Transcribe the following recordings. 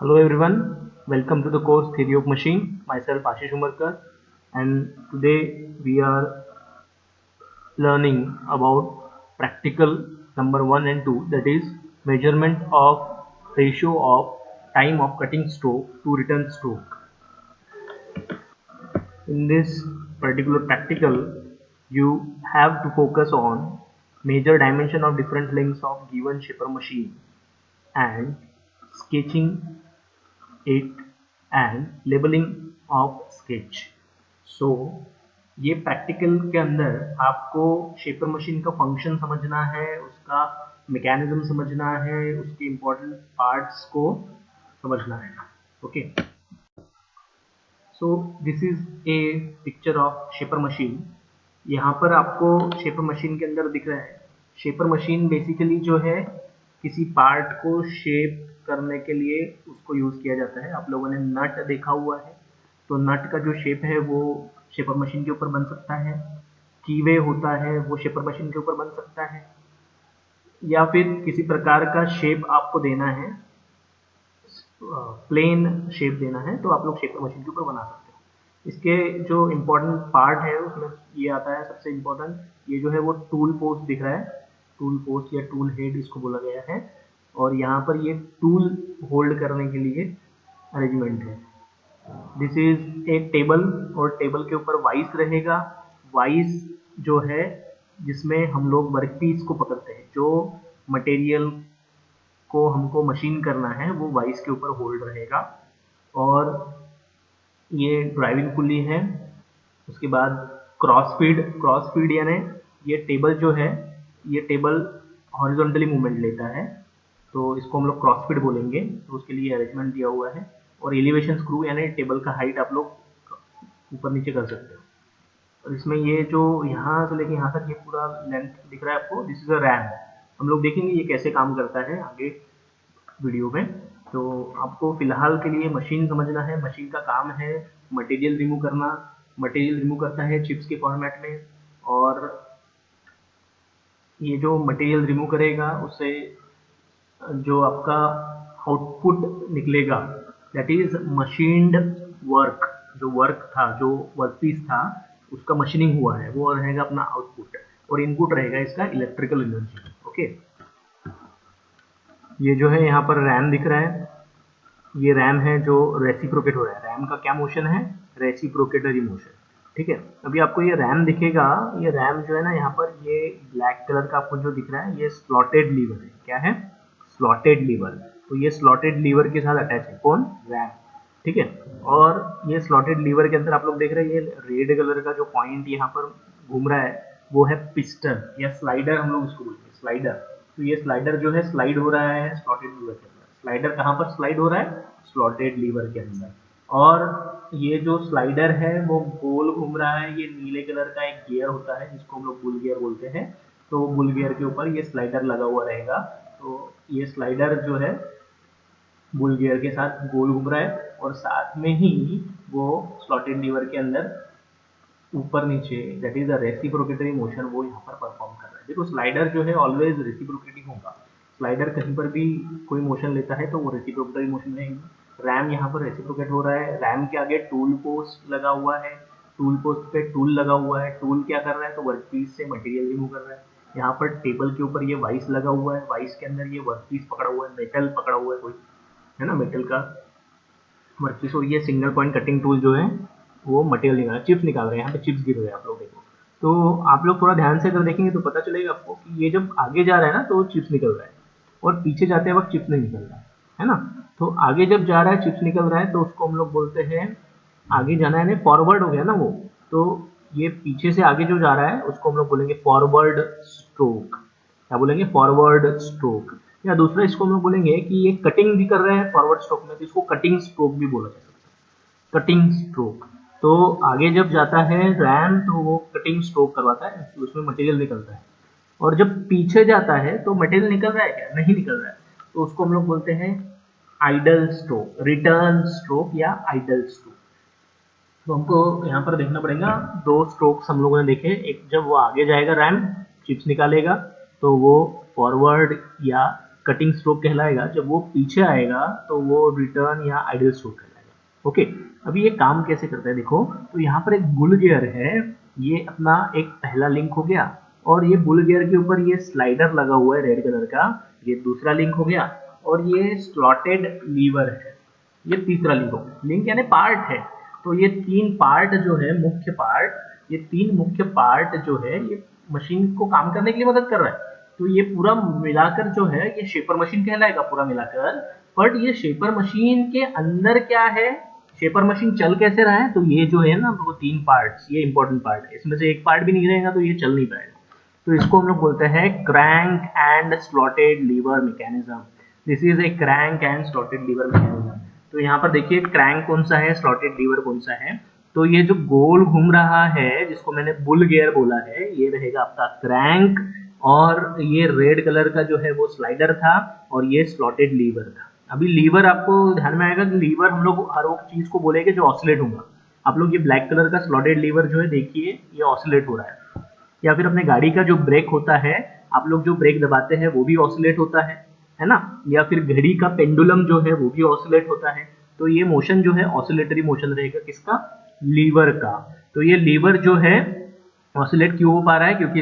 Hello everyone, welcome to the course Theory of Machine. Myself Ashish Umarkar, and today we are learning about practical number 1 and 2, that is measurement of ratio of time of cutting stroke to return stroke. In this particular practical, you have to focus on major dimension of different lengths of given shaper machine and sketching it and labelling of sketch. So ये practical के अंदर आपको shaper machine का function समझना है, उसका mechanism समझना है, उसके इम्पोर्टेंट पार्ट्स को समझना है। Okay, so this is a picture of shaper machine. यहाँ पर आपको शेपर मशीन के अंदर दिख रहा है। शेपर मशीन बेसिकली जो है किसी पार्ट को शेप करने के लिए उसको यूज किया जाता है। आप लोगों ने नट देखा हुआ है, तो नट का जो शेप है वो शेपर मशीन के ऊपर बन सकता है। कीवे होता है वो शेपर मशीन के ऊपर बन सकता है, या फिर किसी प्रकार का शेप आपको देना है, प्लेन शेप देना है, तो आप लोग शेपर मशीन के ऊपर बना सकते हो। इसके जो इम्पोर्टेंट पार्ट है उसमें ये आता है सबसे इम्पोर्टेंट, ये जो है वो टूल पोस्ट दिख रहा है। टूल पोस्ट या टूल हेड इसको बोला गया है, और यहाँ पर ये टूल होल्ड करने के लिए अरेंजमेंट है। दिस इज एक टेबल, और टेबल के ऊपर वाइस रहेगा। वाइस जो है जिसमें हम लोग वर्कपीस को पकड़ते हैं, जो मटेरियल को हमको मशीन करना है वो वाइस के ऊपर होल्ड रहेगा। और ये ड्राइविंग पुली है। उसके बाद क्रॉस फीड यानी ये टेबल जो है, ये टेबल हॉरिजॉन्टली मूवमेंट लेता है, तो इसको हम लोग क्रॉस फीड बोलेंगे। तो उसके लिए अरेंजमेंट दिया हुआ है। और एलिवेशन स्क्रू यानी टेबल का हाइट आप लोग ऊपर नीचे कर सकते हो। और इसमें ये जो यहाँ से लेके यहाँ तक ये पूरा लेंथ दिख रहा है आपको, दिस इज अ रैम। हम लोग देखेंगे ये कैसे काम करता है आगे वीडियो में। तो आपको फिलहाल के लिए मशीन समझना है। मशीन का काम है मटेरियल रिमूव करना। मटेरियल रिमूव करता है चिप्स के फॉर्मेट में, और ये जो मटेरियल रिमूव करेगा उससे जो आपका आउटपुट निकलेगा, दैट इज मशीन्ड वर्क। जो वर्क था, जो वर्कपीस था, उसका मशीनिंग हुआ है, वो रहेगा अपना आउटपुट। और इनपुट रहेगा इसका इलेक्ट्रिकल एनर्जी। ओके, ये जो है यहाँ पर रैम दिख रहा है, ये रैम है जो रेसिप्रोकेट हो रहा है। रैम का क्या मोशन है? Reciprocatory motion. ठीक है, अभी आपको ये रैम दिखेगा। ये रैम जो है ना, यहाँ पर ये ब्लैक कलर का आपको जो दिख रहा है, ये स्लॉटेड लीवर है। क्या है? Slotted lever. तो ये स्लॉटेड लीवर के साथ अटैच है। कौन? रैम। ठीक है, और ये स्लॉटेड लीवर के अंदर आप लोग देख रहे हैं, ये रेड कलर का जो पॉइंट यहाँ पर घूम रहा है वो है पिस्टन या स्लाइडर, हम लोग इसको बोलते हैं स्लाइडर। तो ये स्लाइडर जो है स्लाइड हो रहा है स्लॉटेड लीवर के अंदर। स्लाइडर कहाँ पर स्लाइड हो रहा है? स्लॉटेड लीवर के अंदर। और ये जो स्लाइडर है वो गोल घूम रहा है। ये नीले कलर का एक गियर होता है जिसको हम लोग बुल गियर बोलते हैं। तो बुल गियर के ऊपर ये स्लाइडर लगा हुआ रहेगा। तो ये स्लाइडर जो है बुल गियर के साथ गोल घूम रहा है, और साथ में ही वो स्लॉटेड लीवर के अंदर ऊपर नीचे, that is the reciprocatory motion, वो यहाँ पर परफॉर्म कर रहा है। देखो स्लाइडर जो है ऑलवेज रेसिप्रोकेटिंग होगा। स्लाइडर कहीं पर भी कोई मोशन लेता है तो वो रेसिप्रोकेटरी मोशन रहेगी। रैम यहाँ पर रेसिप्रोकेट हो रहा है। रैम के आगे टूल पोस्ट लगा हुआ है। टूल पोस्ट पे टूल लगा हुआ है। टूल क्या कर रहा है? तो वर्कपीस से मटेरियल रिमूव कर रहा है। यहाँ पर टेबल के ऊपर ये वाइस लगा हुआ है। वाइस के अंदर ये वर्कपीस पकड़ा हुआ है, मेटल पकड़ा हुआ है कोई, है ना, मेटल का वर्कपीस। और ये सिंगल पॉइंट कटिंग टूल जो है वो मटेरियल निकाल, चिप्स निकाल रहे हैं। यहाँ पे चिप्स गिर रहे हैं, आप लोग देखो। तो आप लोग थोड़ा ध्यान से अगर देखेंगे तो पता चलेगा आपको कि ये जब आगे जा रहा है ना तो चिप्स निकल रहा है, और पीछे जाते वक्त चिप्स नहीं निकल रहा है ना। तो आगे जब जा रहा है चिप्स निकल रहा है तो उसको हम लोग बोलते हैं, आगे जाना है फॉरवर्ड हो गया ना वो। तो ये पीछे से आगे जो जा रहा है उसको हम लोग बोलेंगे फॉरवर्ड स्ट्रोक। क्या बोलेंगे? Forward stroke. या दूसरा इसको हम लोग बोलेंगे कि ये कटिंग भी कर रहे हैं फॉरवर्ड स्ट्रोक में, तो इसको कटिंग स्ट्रोक भी बोला जाता है। Cutting stroke. तो आगे जब जाता है रैम तो वो कटिंग स्ट्रोक करवाता है, उसमें मटेरियल निकलता है। और जब पीछे जाता है तो मटेरियल निकल रहा है क्या? नहीं निकल रहा है, तो उसको हम लोग बोलते हैं आइडल स्ट्रोक, रिटर्न स्ट्रोक या आइडल स्ट्रोक। तो हमको यहाँ पर देखना पड़ेगा, दो स्ट्रोक्स हम लोगों ने देखे। एक जब वो आगे जाएगा रैम, चिप्स निकालेगा, तो वो फॉरवर्ड या कटिंग स्ट्रोक कहलाएगा, जब वो पीछे आएगा तो वो रिटर्न या आइडल स्ट्रोक कहलाएगा। ओके, अभी ये काम कैसे करता है देखो, तो यहाँ पर एक बुल गियर है, ये अपना एक पहला लिंक हो गया, और ये बुल गियर के ऊपर ये स्लाइडर लगा हुआ है रेड कलर का, ये दूसरा लिंक हो गया, और ये स्लॉटेड लीवर है, ये तीसरा लिंक हो गया। लिंक यानी पार्ट है, तो ये तीन पार्ट जो है मुख्य पार्ट, ये तीन मुख्य पार्ट जो है ये मशीन को काम करने के लिए मदद कर रहा है। तो ये पूरा मिलाकर जो है ये शेपर मशीन कहलाएगा पूरा मिलाकर। बट ये शेपर मशीन के अंदर क्या है, शेपर मशीन चल कैसे रहा है, तो ये जो है ना वो तीन पार्ट्स, ये इंपॉर्टेंट पार्ट है, इसमें से एक पार्ट भी नहीं रहेगा तो ये चल नहीं पाएगा। तो इसको हम लोग बोलते हैं crank and slotted liver mechanism. This is a crank and slotted liver mechanism. तो यहाँ पर देखिए क्रैंक कौन सा है, स्लॉटेड लीवर कौन सा है। तो ये जो गोल घूम रहा है जिसको मैंने बुल गियर बोला है, ये रहेगा आपका क्रैंक, और ये रेड कलर का जो है वो स्लाइडर था, और ये स्लॉटेड लीवर था। अभी लीवर आपको ध्यान में आएगा कि लीवर हम लोग हर एक चीज को बोलेंगे जो ऑसिलेट होगा। आप लोग ये ब्लैक कलर का स्लॉटेड लीवर जो है देखिए ये ऑसिलेट हो रहा है, या फिर अपने गाड़ी का जो ब्रेक होता है, आप लोग जो ब्रेक दबाते हैं वो भी ऑसिलेट होता है ना, या फिर घड़ी का पेंडुलम जो है वो भी ऑसिलेट होता है। तो ये मोशन जो है ऑसिलेटरी मोशन रहेगा किसका, लीवर का। तो ये लीवर जो है ऑसिलेट क्यों हो पा रहा है, क्योंकि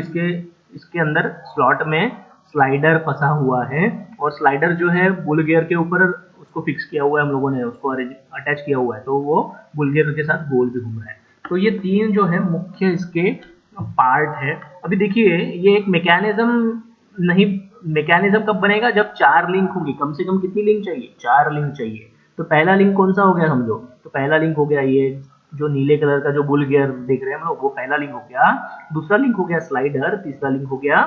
इसके अंदर स्लॉट में स्लाइडर फंसा हुआ है, और स्लाइडर जो है बुल गियर के ऊपर उसको फिक्स किया हुआ है, हम लोगों ने उसको अटैच किया हुआ है, तो वो बुल गियर के साथ गोल भी घूम रहा है। तो ये तीन जो है मुख्य इसके पार्ट है। अभी देखिए ये एक मैकेनिज्म नहीं, मैकेनिज्म कब बनेगा, जब चार लिंक होंगी। कम से कम कितनी लिंक चाहिए, चार लिंक चाहिए। तो पहला लिंक कौन सा हो गया समझो, तो पहला लिंक हो गया ये जो नीले कलर का जो बुल गियर देख रहे हैं हम लोग, वो पहला लिंक हो गया। दूसरा लिंक हो गया स्लाइडर, तीसरा लिंक हो गया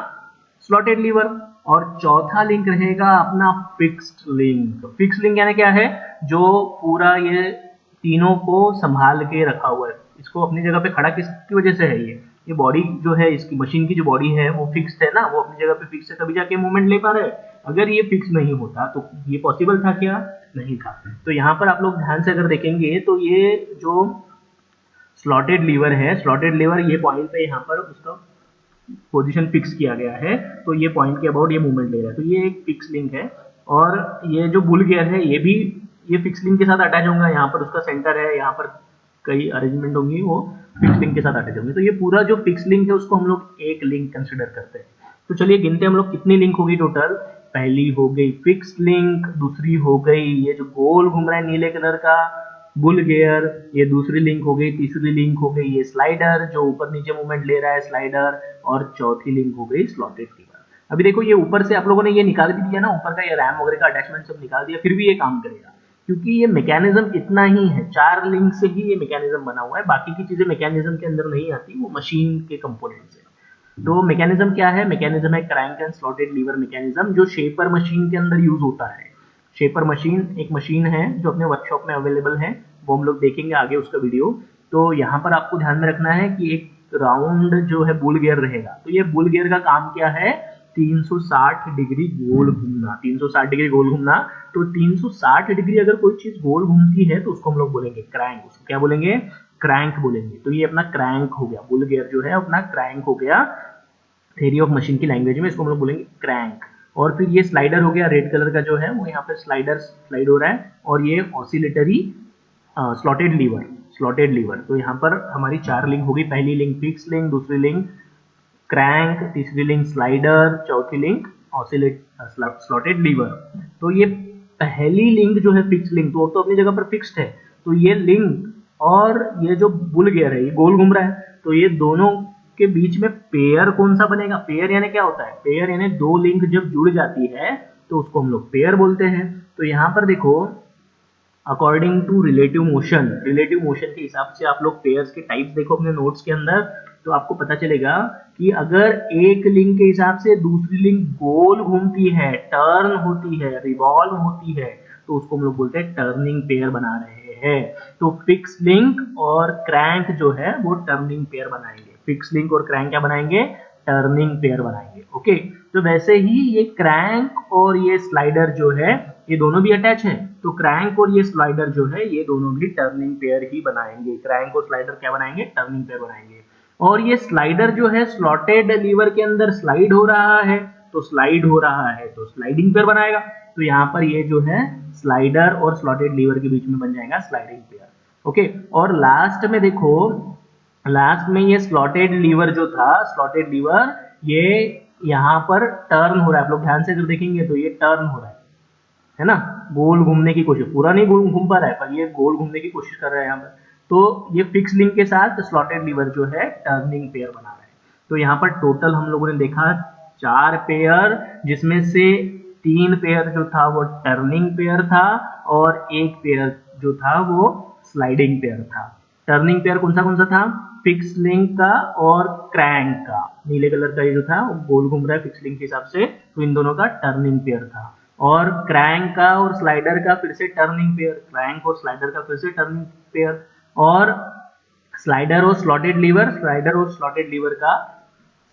स्लॉटेड लीवर, और चौथा लिंक रहेगा अपना फिक्स्ड लिंक। फिक्स्ड लिंक यानी क्या है, जो पूरा ये तीनों को संभाल के रखा हुआ है, इसको अपनी जगह पे खड़ा किसकी वजह से है, ये बॉडी जो है इसकी मशीन की जो बॉडी है वो फिक्स्ड है ना, वो अपनी जगह पे फिक्स है, तभी जाके मूवमेंट ले पा रहे हैं। अगर ये फिक्स नहीं होता तो ये पॉसिबल था क्या, नहीं था। तो यहाँ पर आप लोग ध्यान से अगर देखेंगे तो ये जो स्लॉटेड लीवर है, स्लॉटेड लीवर ये पॉइंट पे यहाँ पर उसका पोजीशन फिक्स किया गया है, तो ये पॉइंट के अबाउट ये मूवमेंट ले रहा है, तो ये एक फिक्स लिंक है। और ये जो बुल गियर है ये भी ये फिक्स लिंक के साथ अटैच होगा, यहाँ पर उसका सेंटर है, यहाँ पर कई अरेंजमेंट होंगी वो फिक्स लिंक के साथ अटैच होंगी। तो ये पूरा जो फिक्स लिंक है उसको हम लोग एक लिंक कंसिडर करते हैं। तो चलिए गिनते हम लोग कितनी लिंक होगी टोटल। पहली हो गई फिक्स लिंक, दूसरी हो गई ये जो गोल घूम रहा है नीले कलर का बुल गियर, ये दूसरी लिंक हो गई, तीसरी लिंक हो गई ये स्लाइडर जो ऊपर नीचे मूवमेंट ले रहा है स्लाइडर, और चौथी लिंक हो गई स्लॉटेड लीवर। अभी देखो ये ऊपर से आप लोगों ने ये निकाल भी दिया ना, ऊपर का ये रैम वगैरह का अटैचमेंट सब निकाल दिया, फिर भी ये काम करेगा क्योंकि ये मैकेनिज्म इतना ही है, चार लिंक से ही ये मैकेनिज्म बना हुआ है, बाकी की चीजें मैकेनिज्म के अंदर नहीं आती, वो मशीन के कंपोनेंट्स है। तो मैकेनिज्म क्या है, मैकेनिज्म है crank and slotted liver mechanism, जो शेपर मशीन के अंदर यूज होता है। शेपर मशीन एक मशीन है जो अपने वर्कशॉप में अवेलेबल है, वो हम लोग देखेंगे आगे उसका वीडियो। तो यहाँ पर आपको ध्यान में रखना है कि एक राउंड जो है बुल गियर रहेगा, तो ये बुल गियर का काम क्या है, 360 डिग्री गोल घूमना, 360 डिग्री गोल घूमना। तो 360 डिग्री अगर कोई चीज गोल घूमती है तो उसको हम लोग बोलेंगे क्रैंक, उसको क्या बोलेंगे, क्रैंक बोलेंगे। तो ये अपना क्रैंक हो गया, बुल गियर जो है अपना क्रैंक हो गया, थ्योरी ऑफ मशीन की लैंग्वेज में इसको हम लोग बोलेंगे क्रैंक। और फिर ये स्लाइडर हो गया, रेड कलर का जो है वो यहाँ पे स्लाइडर स्लाइड हो रहा है, और ये oscillatory slotted lever, slotted lever. तो यहाँ पर हमारी चार लिंक होगी, पहली लिंक फिक्स लिंक, दूसरी लिंक क्रैंक, तीसरी लिंक स्लाइडर, चौथी लिंक ऑसिलेट स्लॉटेड लीवर। तो ये पहली लिंक जो है फिक्स लिंक, तो अपनी जगह पर फिक्स्ड है, तो ये लिंक और ये जो बुल गियर है ये गोल घूम रहा है, तो ये दोनों के बीच में पेयर कौन सा बनेगा, पेयर यानी क्या होता है, पेयर यानी दो लिंक जब जुड़ जाती है तो उसको हम लोग पेयर बोलते हैं। तो यहाँ पर देखो according to relative motion, relative motion के हिसाब से आप लोग पेयर्स के टाइप्स देखो अपने नोट्स के अंदर, तो आपको पता चलेगा कि अगर एक लिंक के हिसाब से दूसरी लिंक गोल घूमती है, टर्न होती है, रिवॉल्व होती है, तो उसको हम लोग बोलते हैं टर्निंग पेयर बना रहे हैं। तो फिक्स लिंक और क्रैंक जो है वो टर्निंग पेयर बनाएंगे, फिक्स लिंक और क्रैंक क्या बनाएंगे, टर्निंग पेयर बनाएंगे। ओके, तो वैसे ही ये क्रैंक और ये स्लाइडर जो है ये दोनों भी अटैच हैं, तो क्रैंक और ये स्लाइडर जो है ये दोनों भी टर्निंग पेयर ही बनाएंगे, क्रैंक और स्लाइडर क्या बनाएंगे, टर्निंग पेयर बनाएंगे। और ये स्लाइडर जो है स्लॉटेड लीवर के अंदर स्लाइड हो रहा है, तो स्लाइड हो रहा है तो स्लाइडिंग पेयर बनाएगा। तो यहाँ पर ये जो है स्लाइडर और स्लॉटेड लीवर के बीच में बन जाएगा स्लाइडिंग पेयर। ओके, और लास्ट में देखो, लास्ट में ये स्लॉटेड लीवर जो था, स्लॉटेड लीवर ये यहाँ पर टर्न हो रहा है। आप लोग ध्यान से अगर देखेंगे तो ये टर्न हो रहा है ना, गोल घूमने की कोशिश, पूरा नहीं गोल घूम पा रहा है पर ये गोल घूमने की कोशिश कर रहा है यहाँ पर। तो ये फिक्स लिंक के साथ स्लॉटेड लीवर जो है टर्निंग पेयर बना रहा है। तो यहाँ पर टोटल हम लोगों ने देखा 4 पेयर, जिसमें से 3 पेयर जो था वो टर्निंग पेयर था और 1 पेयर जो था वो स्लाइडिंग पेयर था। टर्निंग पेयर कौन सा था? फिक्स लिंक का और क्रैंक का। नीले कलर का ये जो था वो गोल घूम रहा है फिक्स लिंक के हिसाब से, तो इन दोनों का टर्निंग पेयर था। और क्रैंक का और स्लाइडर का फिर से टर्निंग पेयर, क्रैंक और स्लाइडर का फिर से टर्निंग पेयर, और स्लाइडर और स्लॉटेड लीवर, स्लाइडर और स्लॉटेड लीवर का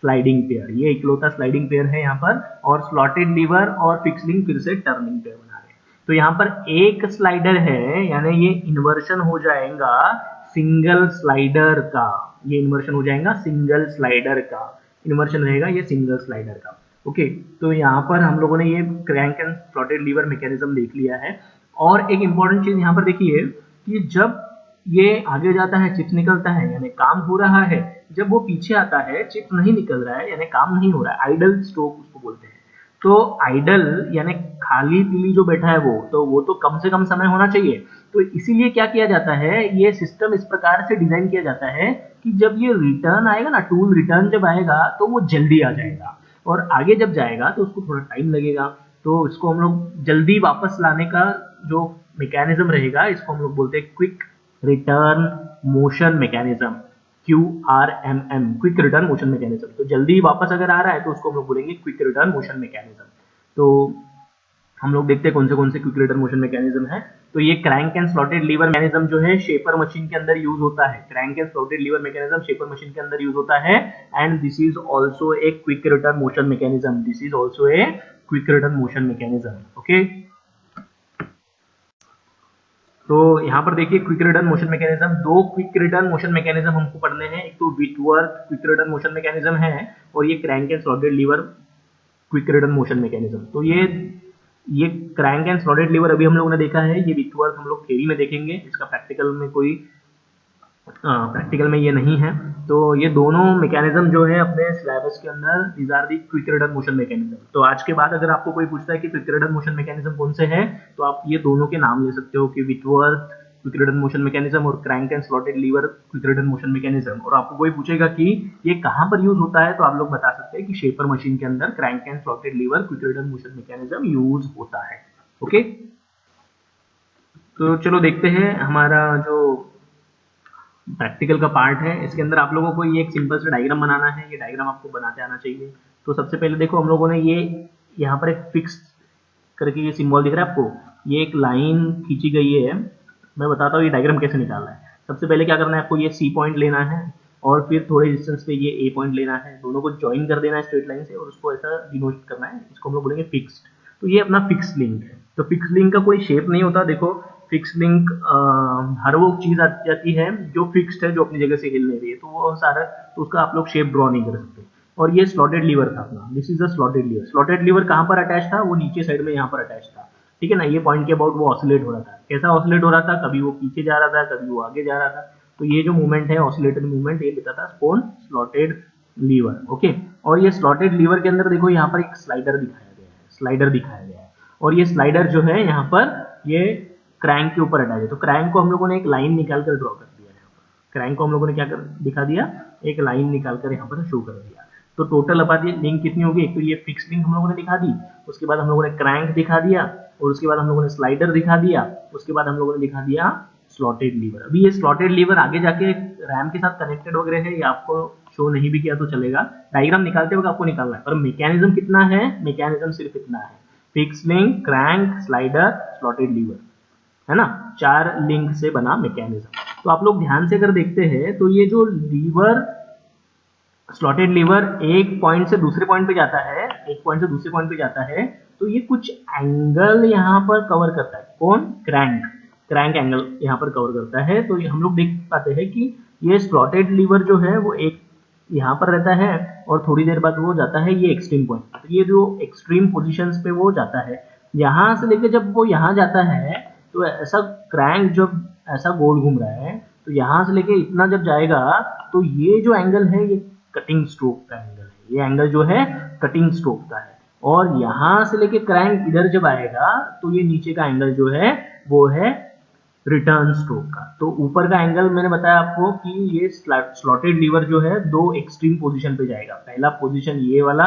स्लाइडिंग पेयर। ये इकलौता स्लाइडिंग पेयर है यहाँ पर, और स्लॉटेड लीवर और फिक्स लिंक फिर से टर्निंग पेयर बना रहे हैं। तो यहाँ पर एक स्लाइडर है, यानी ये इन्वर्शन हो जाएगा सिंगल स्लाइडर का, ये इन्वर्शन हो जाएगा सिंगल स्लाइडर का, इन्वर्शन रहेगा ये सिंगल स्लाइडर का। ओके, तो यहाँ पर हम लोगों ने ये crank and slotted liver mechanism देख लिया है। और एक इंपॉर्टेंट चीज यहाँ पर देखिए कि जब ये आगे जाता है चिप्स निकलता है यानी काम हो रहा है, जब वो पीछे आता है चिप्स नहीं निकल रहा है यानी काम नहीं हो रहा है, आइडल स्ट्रोक उसको बोलते हैं। तो आइडल यानी खाली पीली जो बैठा है वो तो कम से कम समय होना चाहिए। तो इसीलिए क्या किया जाता है, ये सिस्टम इस प्रकार से डिजाइन किया जाता है कि जब ये रिटर्न आएगा ना, टूल रिटर्न जब आएगा तो वो जल्दी आ जाएगा, और आगे जब जाएगा तो उसको थोड़ा टाइम लगेगा। तो इसको हम लोग जल्दी वापस लाने का जो मैकेनिज्म रहेगा, इसको हम लोग बोलते हैं quick return motion mechanism, QRMM, quick return motion mechanism. तो जल्दी वापस अगर आ रहा है तो उसको हम लोग बोलेंगे क्विक रिटर्न मोशन मैकेनिज्म। तो हम लोग देखते हैं कौन से क्विक रिटर्न मोशन मैकेनिज्म है। तो ये crank and slotted liver mechanism जो है शेपर मशीन के अंदर यूज होता है। Crank and slotted liver mechanism shaper machine के अंदर यूज होता है, and this is also a quick return motion mechanism, this is also a quick return motion mechanism. Okay, तो यहाँ पर देखिए quick return motion mechanism, 2 quick return motion mechanism हमको पढ़ने हैं। एक तो Whitworth quick return motion mechanism है, और ये crank and slotted lever quick return motion mechanism. तो ये क्रैंक एंड स्लॉटेड लीवर अभी हम लोगों ने देखा है, ये विटवर्थ हम लोग थ्योरी में देखेंगे, इसका प्रैक्टिकल में ये नहीं है। तो ये दोनों मैकेनिज्म जो है अपने सिलेबस के अंदर, these are the quick return motion mechanism. तो आज के बाद अगर आपको कोई पूछता है कि क्विक रिटर्न मोशन मैकेनिज्म कौन से हैं, तो आप ये दोनों के नाम ले सकते हो कि Whitworth quick return motion mechanism और crank and slotted lever quick return motion mechanism. और आपको कोई पूछेगा कि ये कहाँ पर यूज होता है, तो आप लोग बता सकते हैं कि शेपर मशीन के अंदर crank and slotted lever quick return motion mechanism use होता है। ओके, तो चलो देखते हैं हमारा जो प्रैक्टिकल का पार्ट है। इसके अंदर आप लोगों को ये एक सिंपल सा डायग्राम बनाना है, ये डायग्राम आपको बनाते आना चाहिए। तो सबसे पहले देखो हम लोगों ने ये यहाँ पर एक फिक्स करके ये सिंबल दिख रहा है आपको, ये एक लाइन खींची गई है। मैं बताता हूँ ये डायग्राम कैसे निकालना है। सबसे पहले क्या करना है, आपको ये C पॉइंट लेना है और फिर थोड़े डिस्टेंस पे ये A पॉइंट लेना है, दोनों को ज्वाइन कर देना है स्ट्रेट लाइन से और उसको ऐसा डिनोट करना है, इसको हम लोग बोलेंगे फिक्स्ड। तो ये अपना फिक्स लिंक है। तो फिक्स लिंक का कोई शेप नहीं होता। देखो फिक्स लिंक हर वो चीज आ जाती है जो फिक्स्ड है, जो अपनी जगह से हिल नहीं रही है, तो वो सारा, तो उसका आप लोग शेप ड्रॉ नहीं कर सकते। और ये स्लॉटेड लीवर था अपना, this is the slotted lever. Slotted lever कहाँ पर अटैच था, वो नीचे साइड में यहाँ पर अटैच था, ठीक है ना। ये पॉइंट के अबाउट वो ऑसिलेट हो रहा था। कैसा ऑसिलेट हो रहा था, कभी वो पीछे जा रहा था, कभी वो आगे जा रहा था। तो ये जो मूवमेंट है ऑसिलेटेड मूवमेंट, ये लेता था कौन, स्लॉटेड लीवर। ओके, और ये स्लॉटेड लीवर के अंदर देखो यहाँ पर एक स्लाइडर दिखाया गया है, स्लाइडर दिखाया गया है, और ये स्लाइडर जो है यहाँ पर ये क्रैंक के ऊपर अटैच है। तो क्रैंक को हम लोगों ने एक लाइन निकाल कर ड्रॉ कर दिया है। क्रैंक को हम लोगों ने क्या कर दिखा दिया, एक लाइन निकाल कर यहाँ पर शो कर दिया। तो टोटल आबादी लिंक कितनी होगी, एक तो ये फिक्स लिंक हम लोगों ने दिखा दी, उसके बाद हम लोगों ने क्रैंक दिखा दिया, और उसके बाद हम लोगों ने स्लाइडर दिखा दिया, उसके बाद हम लोगों ने दिखा दिया स्लॉटेड लीवर। अभी ये स्लॉटेड लीवर आगे जाके रैम के साथ कनेक्टेड वगैरह है, ये आपको शो नहीं भी किया तो चलेगा, डायग्राम निकालते वक्त आपको निकालना है। पर मैकेनिज्म कितना है, मैकेनिज्म सिर्फ इतना है, fix link, crank, slider, slotted lever, है ना, 4 लिंक से बना मैकेनिज्म। तो आप लोग ध्यान से अगर देखते हैं तो ये जो लीवर, स्लॉटेड लीवर एक पॉइंट से दूसरे पॉइंट पे जाता है, एक पॉइंट से दूसरे पॉइंट पे जाता है, तो ये कुछ एंगल यहाँ पर कवर करता है। कौन, क्रैंक, क्रैंक एंगल यहाँ पर कवर करता है। तो हम लोग देख पाते हैं कि ये स्लॉटेड लीवर जो है वो एक यहाँ पर रहता है और थोड़ी देर बाद वो जाता है ये एक्सट्रीम पॉइंट। तो ये जो एक्सट्रीम पोजीशंस पे वो जाता है, यहाँ से लेके जब वो यहाँ जाता है तो ऐसा क्रैंक जब ऐसा गोल घूम रहा है तो यहाँ से लेके इतना जब जाएगा तो ये जो एंगल है ये कटिंग स्ट्रोक का एंगल है, ये एंगल जो है कटिंग स्ट्रोक का है। और यहाँ से लेके क्रैंक इधर जब आएगा तो ये नीचे का एंगल जो है वो है रिटर्न स्ट्रोक का। तो ऊपर का एंगल मैंने बताया आपको कि ये स्लॉटेड लीवर जो है दो एक्सट्रीम पोजीशन पे जाएगा, पहला पोजीशन ये वाला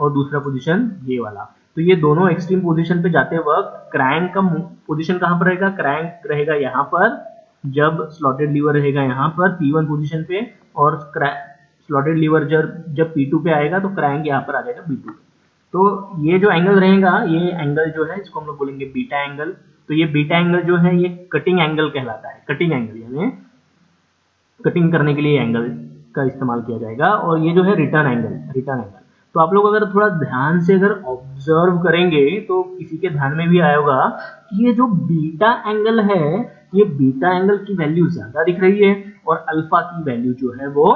और दूसरा पोजीशन ये वाला। तो ये दोनों एक्सट्रीम पोजीशन पे जाते वक्त क्रैंक का पोजीशन कहाँ पर रहेगा, क्रैंक रहेगा यहाँ पर, जब स्लॉटेड लीवर रहेगा यहाँ पर P1 पोजीशन पे, और स्लॉटेड लीवर जब P2 पे आएगा तो क्रैंक यहाँ पर आ जाएगा B2 पे। तो ये जो एंगल रहेगा, ये एंगल जो है इसको हम लोग बोलेंगे बीटा एंगल। तो ये बीटा एंगल जो है ये कटिंग एंगल कहलाता है, कटिंग एंगल यानी कटिंग करने के लिए एंगल का इस्तेमाल किया जाएगा। और ये जो है रिटर्न एंगल, तो आप लोग अगर थोड़ा ध्यान से अगर ऑब्जर्व करेंगे तो किसी के ध्यान में भी आया होगा कि ये जो बीटा एंगल है, ये बीटा एंगल की वैल्यू ज्यादा दिख रही है और अल्फा की वैल्यू जो है वो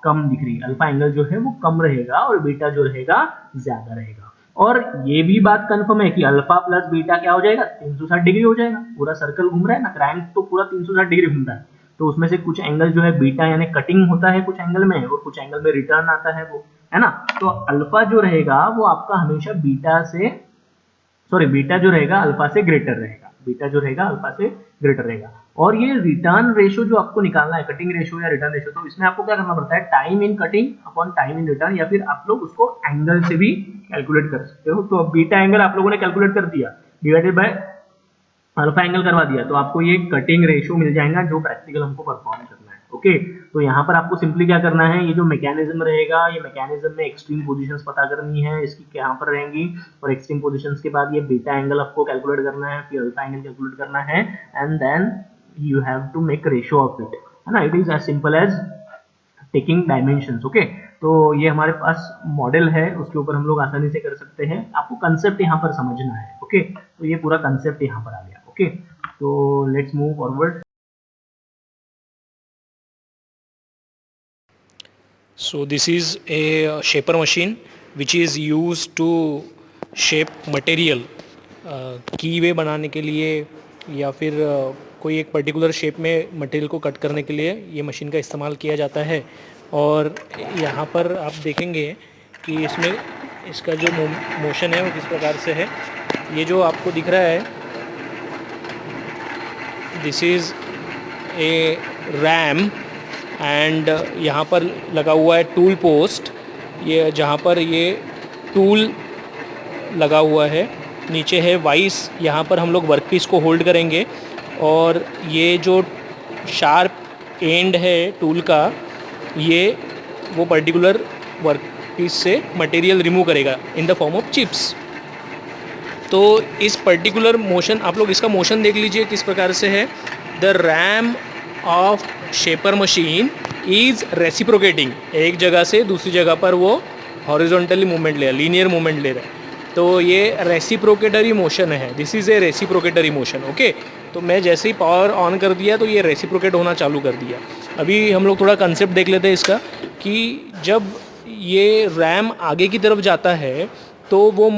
कम दिख रही है। अल्फा एंगल जो है वो कम रहेगा और बीटा जो रहेगा ज्यादा रहेगा। और ये भी बात कंफर्म है कि अल्फा प्लस बीटा क्या हो जाएगा, 360 डिग्री हो जाएगा। पूरा सर्कल घूम रहा है ना, क्रैंक तो पूरा 360 डिग्री घूमता है। तो उसमें से कुछ एंगल जो है बीटा यानी कटिंग होता है कुछ एंगल में, और कुछ एंगल में रिटर्न आता है वो, है ना। तो अल्फा जो रहेगा वो आपका हमेशा बीटा जो रहेगा अल्फा से ग्रेटर रहेगा, बीटा जो रहेगा अल्फा से ग्रेटर रहेगा। और ये रिटर्न रेशो जो आपको निकालना है, कटिंग रेशो या रिटर्न रेशो, तो इसमें आपको क्या करना पड़ता है, time in cutting upon time in return, या फिर आप लोग उसको एंगल से भी कैलकुलेट कर सकते हो। तो बीटा एंगल आप लोगों ने कैलकुलेट कर दिया, डिवाइडेड बाय अल्फा एंगल करवा दिया, तो आपको ये कटिंग रेशो मिल जाएगा जो प्रैक्टिकल हमको परफॉर्म करना है। ओके, तो यहाँ पर आपको सिंपली क्या करना है, ये जो मैकेनिज्म रहेगा, ये मैकेनिज्म में एक्सट्रीम पोजीशंस पता करनी है, इसकी यहाँ पर रहेंगी, और एक्सट्रीम पोजीशंस के बाद ये बीटा एंगल आपको कैलकुलेट करना है, फिर अल्फा एंगल कैलकुलेट करना है, and then you have to make ratio of it, है ना। It is as simple as taking dimensions. Okay, तो ये हमारे पास मॉडल है, उसके ऊपर हम लोग आसानी से कर सकते हैं। आपको कंसेप्ट यहाँ पर समझना है। ओके, तो ये पूरा कंसेप्ट यहाँ पर आ गया। ओके, तो let's move forward. So this is a shaper machine which is used to shape material, कीवे बनाने के लिए या फिर कोई एक पर्टिकुलर शेप में मटेरियल को कट करने के लिए ये मशीन का इस्तेमाल किया जाता है। और यहाँ पर आप देखेंगे कि इसमें इसका जो मोशन है वो किस प्रकार से है। ये जो आपको दिख रहा है, this is A RAM, and यहाँ पर लगा हुआ है टूल पोस्ट, ये जहाँ पर ये टूल लगा हुआ है। नीचे है वाइस, यहाँ पर हम लोग वर्कपीस को होल्ड करेंगे, और ये जो शार्प एंड है टूल का, ये वो पर्टिकुलर वर्कपीस से मटेरियल रिमूव करेगा in the form of chips. तो इस पर्टिकुलर मोशन, आप लोग इसका मोशन देख लीजिए किस प्रकार से है। The RAM of shaper machine is reciprocating, एक जगह से दूसरी जगह पर वो हॉरिजॉन्टली मूवमेंट ले रहा है, लीनियर मूवमेंट ले रहा है। तो ये रेसिप्रोकेटरी मोशन है, this is a reciprocatory motion. Okay, तो मैं जैसे ही पावर ऑन कर दिया तो ये रेसिप्रोकेट होना चालू कर दिया। अभी हम लोग थोड़ा कंसेप्ट देख लेते हैं इसका, कि जब ये रैम आगे की तरफ जाता है तो वो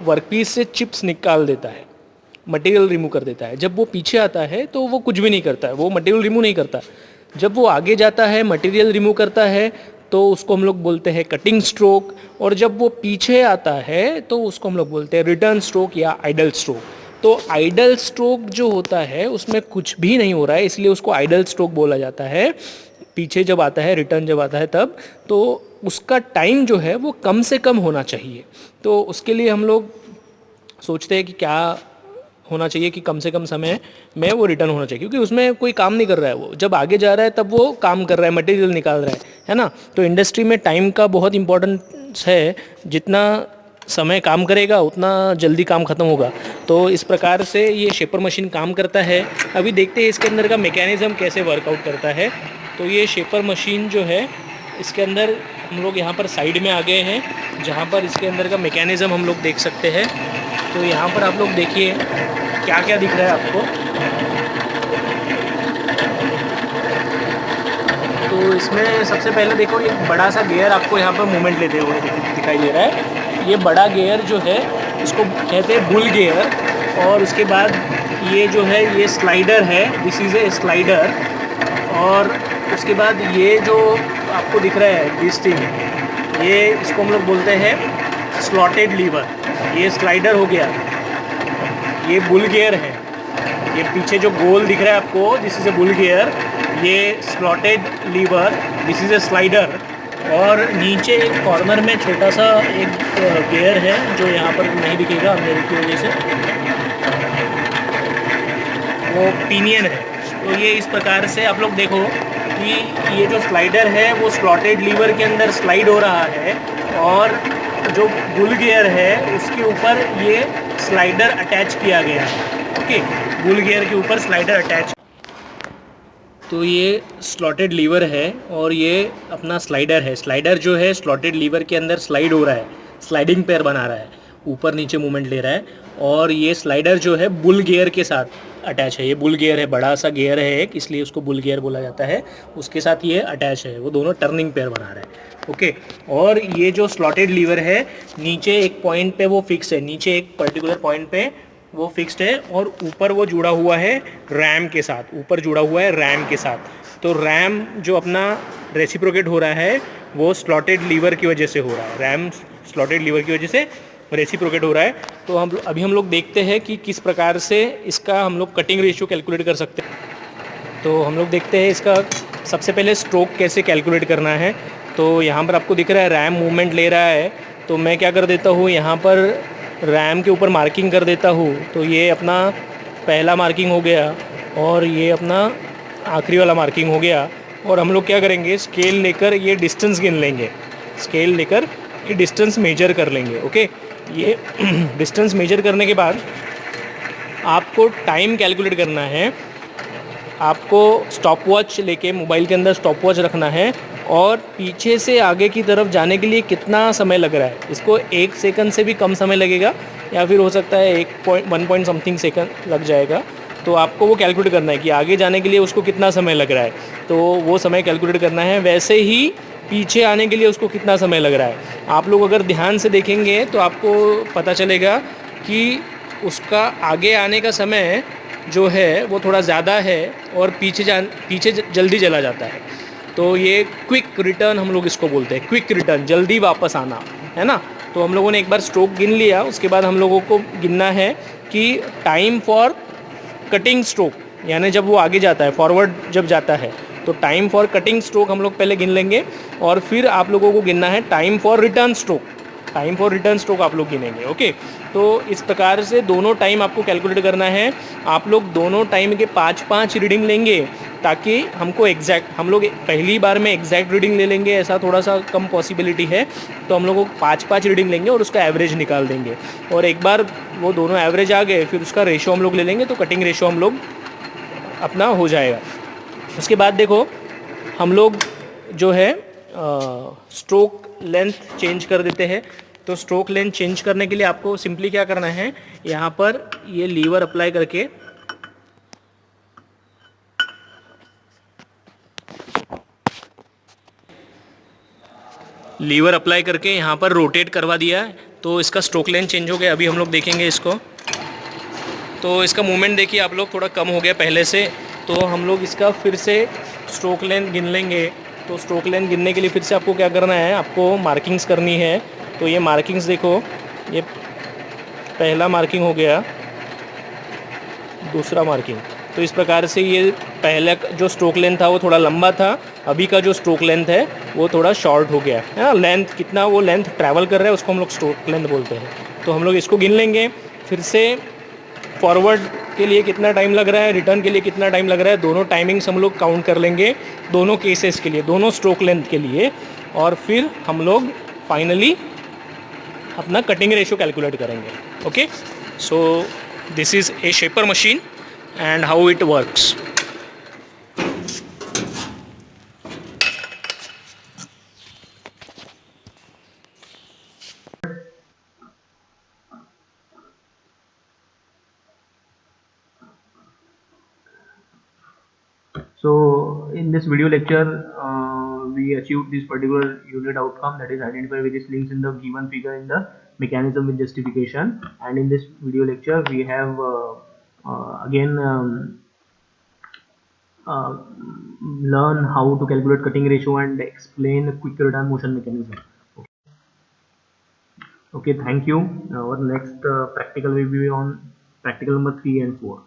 वर्कपीस से चिप्स निकाल देता है, मटेरियल रिमूव कर देता है। जब वो पीछे आता है तो वो कुछ भी नहीं करता है, वो मटेरियल रिमूव नहीं करता। जब वो आगे जाता है, मटेरियल रिमूव करता है, तो उसको हम लोग बोलते हैं कटिंग स्ट्रोक। और जब वो पीछे आता है तो उसको हम लोग बोलते हैं रिटर्न स्ट्रोक या आइडल स्ट्रोक। तो आइडल स्ट्रोक जो होता है उसमें कुछ भी नहीं हो रहा है, इसलिए उसको आइडल स्ट्रोक बोला जाता है। पीछे जब आता है, रिटर्न जब आता है तब, तो उसका टाइम जो है वो कम से कम होना चाहिए। तो उसके लिए हम लोग सोचते हैं कि क्या होना चाहिए कि कम से कम समय में वो रिटर्न होना चाहिए, क्योंकि उसमें कोई काम नहीं कर रहा है। वो जब आगे जा रहा है तब वो काम कर रहा है, मटेरियल निकाल रहा है ना। तो इंडस्ट्री में टाइम का बहुत इंपॉर्टेंस है, जितना समय काम करेगा उतना जल्दी काम ख़त्म होगा। तो इस प्रकार से ये शेपर मशीन काम करता है। अभी देखते हैं इसके अंदर का मैकेनिज़्म कैसे वर्कआउट करता है। तो ये शेपर मशीन जो है, इसके अंदर हम लोग यहाँ पर साइड में आ गए हैं, जहाँ पर इसके अंदर का मैकेनिज़्म हम लोग देख सकते हैं। तो यहाँ पर आप लोग देखिए क्या क्या दिख रहा है आपको। तो तो इसमें सबसे पहले देखो एक बड़ा सा गियर आपको यहाँ पर मूवमेंट लेते हुए दिखाई दे रहा है। ये बड़ा गियर जो है इसको कहते हैं बुल गियर। और उसके बाद ये जो है ये स्लाइडर है, दिस इज़ ए स्लाइडर। और उसके बाद ये जो आपको दिख रहा है दिस थिंग, ये इसको हम लोग बोलते हैं स्लॉटेड लीवर। ये स्लाइडर हो गया, ये बुल गियर है। ये पीछे जो गोल दिख रहा है आपको, this is a bull gear. ये slotted lever, this is a slider. और नीचे एक कॉर्नर में छोटा सा एक गियर है जो यहाँ पर नहीं दिखेगा मेरे की वजह से, वो पिनियन है। तो ये इस प्रकार से आप लोग देखो कि ये जो स्लाइडर है वो स्लॉटेड लीवर के अंदर स्लाइड हो रहा है, और जो बुल गियर है उसके ऊपर ये स्लाइडर अटैच किया गया है। ओके, बुल गियर के ऊपर स्लाइडर अटैच। तो ये स्लॉटेड लीवर है और ये अपना स्लाइडर है। स्लाइडर जो है स्लॉटेड लीवर के अंदर स्लाइड हो रहा है, स्लाइडिंग पैर बना रहा है, ऊपर नीचे मूवमेंट ले रहा है। और ये स्लाइडर जो है बुल गियर के साथ अटैच है। ये बुल गियर है, बड़ा सा गियर है एक, इसलिए उसको बुल गियर बोला जाता है। उसके साथ ये अटैच है, वो दोनों टर्निंग पैर बना रहे हैं। ओके, और ये जो स्लॉटेड लीवर है नीचे एक पॉइंट पे वो फिक्स है, नीचे एक पर्टिकुलर पॉइंट पे वो फिक्स्ड है, और ऊपर वो जुड़ा हुआ है रैम के साथ, ऊपर जुड़ा हुआ है रैम के साथ। तो रैम जो अपना रेसिप्रोकेट हो रहा है वो स्लॉटेड लीवर की वजह से हो रहा है। रैम स्लॉटेड लीवर की वजह से रेसिप्रोकेट हो रहा है। तो हम लोग देखते हैं कि किस प्रकार से इसका हम लोग कटिंग रेशियो कैलकुलेट कर सकते हैं। तो हम लोग देखते हैं इसका सबसे पहले स्ट्रोक कैसे कैलकुलेट करना है। तो यहाँ पर आपको दिख रहा है रैम मूवमेंट ले रहा है, तो मैं क्या कर देता हूँ, यहाँ पर रैम के ऊपर मार्किंग कर देता हूँ। तो ये अपना पहला मार्किंग हो गया और ये अपना आखिरी वाला मार्किंग हो गया। और हम लोग क्या करेंगे, स्केल लेकर ये डिस्टेंस गिन लेंगे, स्केल लेकर ये डिस्टेंस मेजर कर लेंगे। ओके, ये डिस्टेंस मेजर करने के बाद आपको टाइम कैलकुलेट करना है। आपको स्टॉप वॉच लेके मोबाइल के अंदर स्टॉप वॉच रखना है, और पीछे से आगे की तरफ जाने के लिए कितना समय लग रहा है, इसको 1 सेकंड से भी कम समय लगेगा, या फिर हो सकता है 1 पॉइंट समथिंग सेकंड लग जाएगा। तो आपको वो कैलकुलेट करना है कि आगे जाने के लिए उसको कितना समय लग रहा है, तो वो समय कैलकुलेट करना है। वैसे ही पीछे आने के लिए उसको कितना समय लग रहा है। आप लोग अगर ध्यान से देखेंगे तो आपको पता चलेगा कि उसका आगे आने का समय जो है वो थोड़ा ज़्यादा है, और पीछे जल्दी चला जाता है। तो ये क्विक रिटर्न हम लोग इसको बोलते हैं, क्विक रिटर्न, जल्दी वापस आना, है ना। तो हम लोगों ने एक बार स्ट्रोक गिन लिया, उसके बाद हम लोगों को गिनना है कि टाइम फॉर कटिंग स्ट्रोक, यानी जब वो आगे जाता है, फॉरवर्ड जब जाता है, तो टाइम फॉर कटिंग स्ट्रोक हम लोग पहले गिन लेंगे, और फिर आप लोगों को गिनना है time for return stroke. Time for return stroke आप लोग गिनेंगे। ओके, तो इस प्रकार से दोनों टाइम आपको कैलकुलेट करना है। आप लोग दोनों टाइम के 5-5 रीडिंग लेंगे, ताकि हमको एग्जैक्ट, हम लोग पहली बार में एग्जैक्ट रीडिंग ले लेंगे ऐसा थोड़ा सा कम पॉसिबिलिटी है। तो हम लोग 5-5 रीडिंग लेंगे और उसका एवरेज निकाल देंगे, और एक बार वो दोनों एवरेज आ गए फिर उसका रेशो हम लोग ले लेंगे, तो कटिंग रेशो हम लोग अपना हो जाएगा। उसके बाद देखो हम लोग जो है स्ट्रोक लेंथ चेंज कर देते हैं। तो स्ट्रोक लेंथ चेंज करने के लिए आपको सिंपली क्या करना है, यहाँ पर ये लीवर अप्लाई करके यहाँ पर रोटेट करवा दिया है, तो इसका स्ट्रोक लेंथ चेंज हो गया। अभी हम लोग देखेंगे इसको, तो इसका मूवमेंट देखिए आप लोग, थोड़ा कम हो गया पहले से। तो हम लोग इसका फिर से स्ट्रोक लेंथ गिन लेंगे। तो स्ट्रोक लेंथ गिनने के लिए फिर से आपको क्या करना है, आपको मार्किंग्स करनी है। तो ये मार्किंग्स देखो, ये पहला मार्किंग हो गया, दूसरा मार्किंग। तो इस प्रकार से ये पहले जो स्ट्रोक लेंथ था वो थोड़ा लंबा था, अभी का जो स्ट्रोक लेंथ है वो थोड़ा शॉर्ट हो गया है ना। लेंथ कितना वो लेंथ ट्रैवल कर रहा है उसको हम लोग स्ट्रोक लेंथ बोलते हैं। तो हम लोग इसको गिन लेंगे। फिर से फॉरवर्ड के लिए कितना टाइम लग रहा है, रिटर्न के लिए कितना टाइम लग रहा है, दोनों टाइमिंग्स हम लोग काउंट कर लेंगे, दोनों केसेस के लिए, दोनों स्ट्रोक लेंथ के लिए। और फिर हम लोग फाइनली अपना कटिंग रेशियो कैलकुलेट करेंगे। Okay, so this is A shaper machine and how it works. So in this video lecture we achieved this particular unit outcome, that is identify various links in the given figure in the mechanism with justification. And in this video lecture we have again learn how to calculate cutting ratio and explain quick return motion mechanism. Okay, thank you. Our next practical will be on practical number 3 and 4.